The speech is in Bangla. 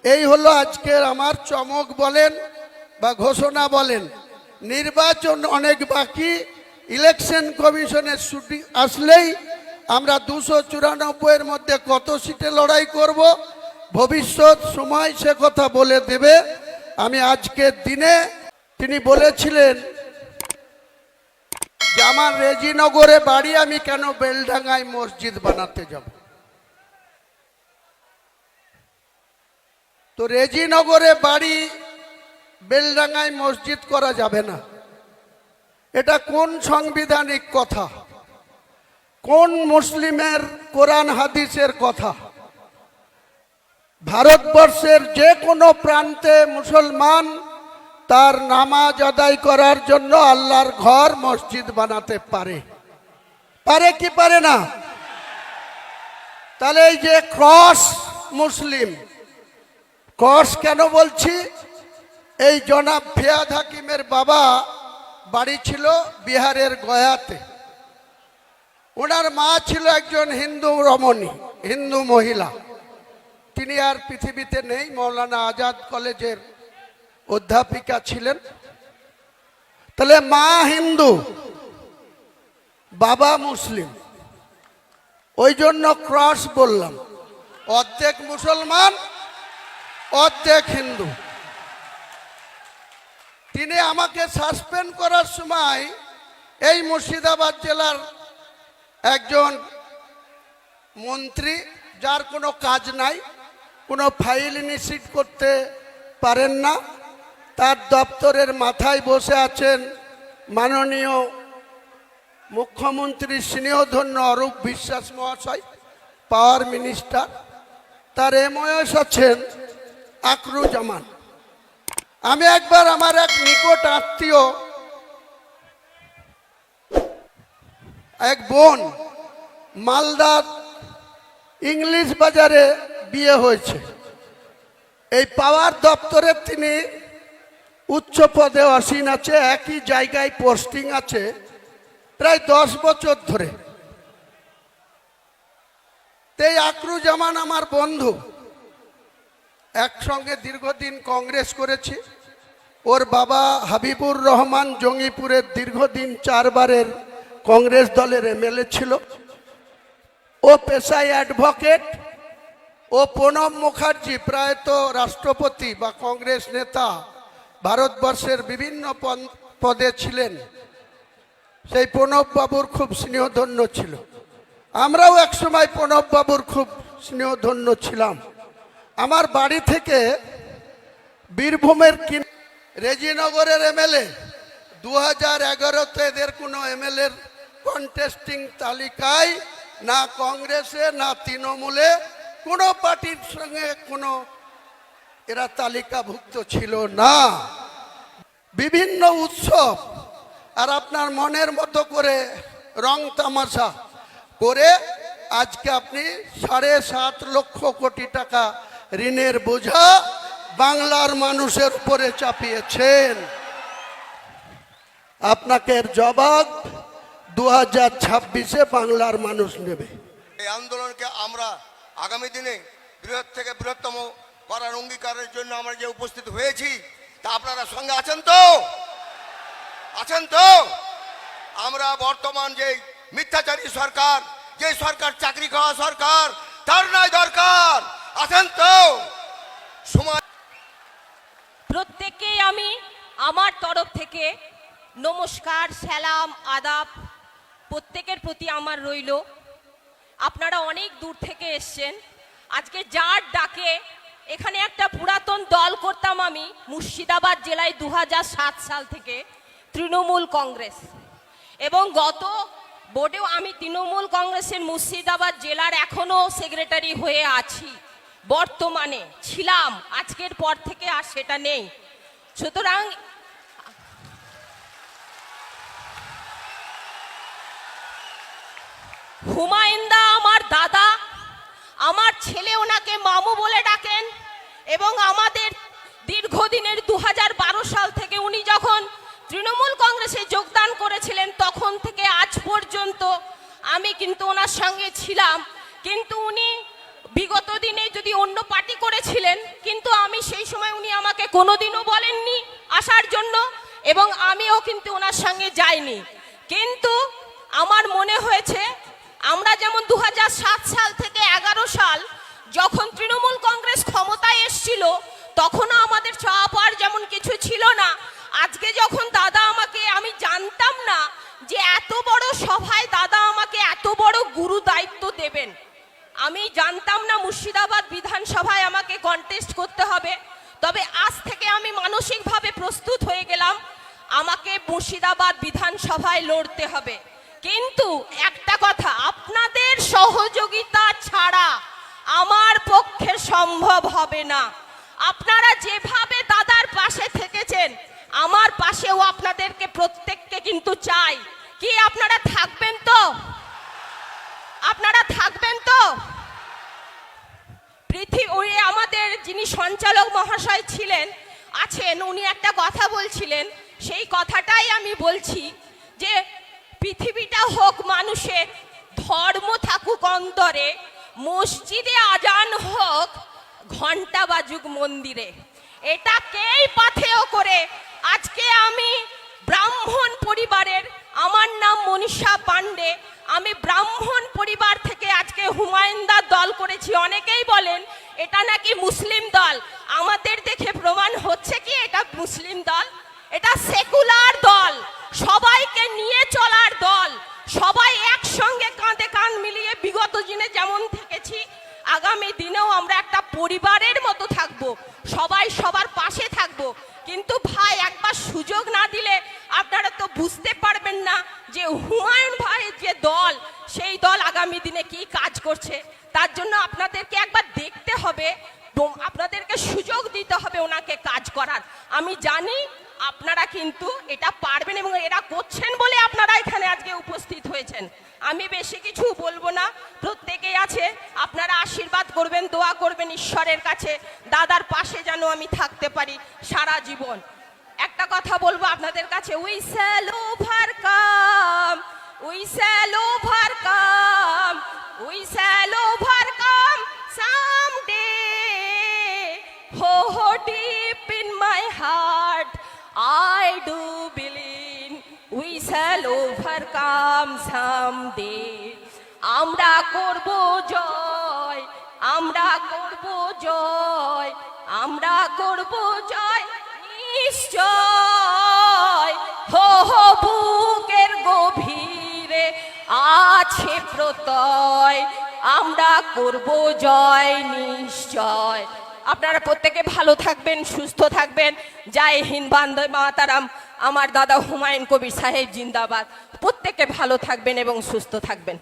এই হলো আজকের আমার চমক বলেন বা ঘোষণা বলেন। নির্বাচন অনেক বাকি, ইলেকশন কমিশনের ছুটি আসলেই আমরা 294-এর মধ্যে কত সিটে লড়াই করব, ভবিষ্যৎ সময় সে কথা বলে দেবে। আমি আজকের দিনে তিনি বলেছিলেন যে আমার রেজিনগরে বাড়ি, আমি কেন বেলডাঙ্গায় মসজিদ বানাতে যাব। তো রেজিনগরে বাড়ি, বেলডাঙ্গায় মসজিদ করা যাবে না, এটা কোন সাংবিধানিক কথা, কোন মুসলিমের কোরআন হাদিসের কথা? ভারতবর্ষের যে কোনো প্রান্তে মুসলমান তার নামাজ আদায় করার জন্য আল্লাহর ঘর মসজিদ বানাতে পারে, পারে কি পারে না? তাহলে এই যে ক্রস মুসলিম, ক্রস কেন বলছি? এই জনাব ফিয়াদ হাকিমের বাবা বাড়ি ছিল বিহারের গয়াতে, ওনার মা ছিল একজন হিন্দু রমণী, হিন্দু মহিলা। তিনি আর পৃথিবীতে নেই, মৌলানা আজাদ কলেজের অধ্যাপিকা ছিলেন। তাহলে মা হিন্দু, বাবা মুসলিম, ওই জন্য ক্রস বললাম, অর্ধেক মুসলমান অর্ধেক হিন্দু। তিনি আমাকে সাসপেন্ড করার সময় এই মুর্শিদাবাদ জেলার একজন মন্ত্রী, যার কোনো কাজ নাই, কোনো ফাইল ইনিশিয়েট করতে পারেন না, তার দপ্তরের মাথায় বসে আছেন মাননীয় মুখ্যমন্ত্রী স্নেহধন্য অরূপ বিশ্বাস মহাশয়, পাওয়ার মিনিস্টার। তার এমওএস আছেন আকরুজ্জামান। আমি একবার আমার এক নিকট আত্মীয়, এক বোন, মালদার ইংলিশ বাজারে বিয়ে হয়েছে, এই পাওয়ার দপ্তরে তিনি উচ্চ পদে আসীন আছে, একই জায়গায় পোস্টিং আছে প্রায় 10 বছর ধরে। এই আকরুজ্জামান আমার বন্ধু, একসঙ্গে দীর্ঘদিন কংগ্রেস করেছি। ওর বাবা হাবিবুর রহমান জঙ্গিপুরের দীর্ঘদিন 4 বারের কংগ্রেস দলের এমএলএ ছিল। ও পেশায় অ্যাডভোকেট। ও প্রণব মুখার্জি প্রায়ত রাষ্ট্রপতি বা কংগ্রেস নেতা, ভারতবর্ষের বিভিন্ন পদে ছিলেন। সেই প্রণব বাবুর খুব স্নেহধন্য ছিল। আমরাও একসময় প্রণব বাবুর খুব স্নেহধন্য ছিলাম। আমার বাড়ি থেকে বীরভূমের রেজিনগরের এমএলএ 2011-তে এদের কোনো এমএলএর কন্টেস্টিং তালিকায় না কংগ্রেসে না তৃণমূলে কোনো পার্টির সঙ্গে কোনো এরা তালিকাভুক্ত ছিল না। বিভিন্ন উৎসব আর আপনার মনের মতো করে রং তামাশা করে আজকে আপনি 7.5 লক্ষ কোটি টাকা ঋণের বোঝা বাংলার মানুষের উপরে চাপিয়েছেন। আপনাকে এর জবাব 2026-এ বাংলার মানুষ নেবে। এই আন্দোলনকে আমরা আগামী দিনে বৃহৎ থেকে বৃহত্তম করার অঙ্গীকারের জন্য আমরা যে উপস্থিত হয়েছি, তা আপনারা সঙ্গে আছেন তো? আছেন তো? আমরা বর্তমান যে মিথ্যাচারী সরকার, যে সরকার চাকরি খাওয়া সরকার, তার নয় দরকার। আছেন তো? সময় প্রত্যেককেই আমি আমার তরফ থেকে নমস্কার, সালাম, আদাব প্রত্যেকের প্রতি আমার রইল। আপনারা অনেক দূর থেকে এসছেন। আজকে যার ডাকে এখানে একটা পুরাতন দল করতাম আমি মুর্শিদাবাদ জেলায় 2007 সাল থেকে, তৃণমূল কংগ্রেস, এবং গত বোর্ডেও আমি তৃণমূল কংগ্রেসের মুর্শিদাবাদ জেলার এখনো সেক্রেটারি হয়ে আছি, বর্তমানে ছিলাম, আজকের পর থেকে আর সেটা নেই। সুতরাং হুমায়ুনদা আমার দাদা, আমার ছেলে ওনাকে মামু বলে ডাকেন, এবং আমাদের দীর্ঘদিনের 2012 সাল থেকে উনি যখন তৃণমূল কংগ্রেসে যোগদান করেছিলেন তখন থেকে আজ পর্যন্ত আমি কিন্তু ওনার সঙ্গে ছিলাম। কিন্তু উনি বিগত দিনে যদি অন্য পার্টি করেছিলেন, কিন্তু সেই সময় উনি আমাকে কোনোদিনও বলেননি আসার জন্য, এবং আমিও কিন্তু ওনার সঙ্গে যাইনি। কিন্তু আমার মনে হয়েছে আমরা যেমন 2007 সাল থেকে 11 সাল যখন তৃণমূল কংগ্রেস ক্ষমতায় এসছিল, তখনও আমাদের চাওয়া পাওয়ার যেমন কিছু ছিল না, আজকে যখন দাদা আমাকে, আমি জানতাম না যে এত বড় সভায় দাদা আমাকে এত বড় গুরু দায়িত্ব দেবেন। আমি জানতাম না মুর্শিদাবাদ বিধানসভায় আমাকে কন্টেস্ট করতে হবে। তবে আজ থেকে আমি মানসিকভাবে প্রস্তুত হয়ে গেলাম, আমাকে মুর্শিদাবাদ বিধানসভায় লড়তে হবে। কিন্তু একটা কথা, আপনাদের সহযোগিতা ছাড়া আমার পক্ষে সম্ভব হবে না। আপনারা যেভাবে দাদার পাশে থেকেছেন, আমার পাশেও আপনাদেরকে প্রত্যেককে কিন্তু চাই। কি আপনারা থাকবেন তো? আপনারা থাকবেন তো? পৃথিবী, আমাদের যিনি সঞ্চালক মহাশয় ছিলেন আছেন, উনি একটা কথা বলছিলেন, সেই কথাটাই আমি বলছি যে পৃথিবীটা হোক মানুষের, ধর্ম থাকুক অন্তরে, মসজিদে আজান হোক, ঘন্টা বাজুক মন্দিরে। এটাকেই পাথেয় করে আজকে আমি ব্রাহ্মণ পরিবারের, আমার নাম মনীষা পান্ডে, আমি ব্রাহ্মণ পরিবার থেকে আজকে হুমায়ুনদার দল করেছি। অনেকেই বলেন এটা নাকি মুসলিম দল, আমাদের দেখে প্রমাণ হচ্ছে কি এটা মুসলিম দল? এটা সেকুলার দল, সবাইকে নিয়ে চলার দল, সবাই একসঙ্গে কাঁধে কাঁধ মিলিয়ে বিগত দিনে যেমন থেকেছি, আগামী দিনেও আমরা একটা পরিবারের মতো থাকবো, সবাই সবার পাশে থাকবো। কিন্তু ভাই, একবার সুযোগ না দিলে আপনারা তো বুঝতে পারবেন না যে হুমায়ুন ভাইয়ের যে দল, সেই দল আগামী দিনে কি কাজ করছে। তার জন্য আপনাদেরকে একবার দেখতে হবে, আপনাদেরকে সুযোগ দিতে হবে ওনাকে কাজ করার। আমি জানি আপনারা কিন্তু এটা পারবেন এবং এরা করছেন বলে আপনারা এখানে আজকে উপস্থিত হয়েছেন। আমি বেশি কিছু বলবো না, প্রত্যেকেই আছে, আপনারা আশীর্বাদ করবেন, দোয়া করবেন ঈশ্বরের কাছে, দাদার পাশে যেন আমি থাকতে পারি সারা জীবন। একটা কথা বলবো আপনাদের কাছে, we shall overcome, we shall overcome, we shall overcome someday. হো হো deep in my heart I do believe we shall overcome someday. আমরা করব জয়, আমরা করব জয়, আমরা করব জয় নিশ্চয়। হো হো বুকের গভীরে আছে প্রত্যয়, আমরা করব জয় নিশ্চয়। আপনারা প্রত্যেকে ভালো থাকবেন, সুস্থ থাকবেন। জয় হিন্দ, বন্দে মাতারাম। আমার দাদা হুমায়ুন কবির সাহেব জিন্দাবাদ। প্রত্যেকে ভালো থাকবেন এবং সুস্থ থাকবেন।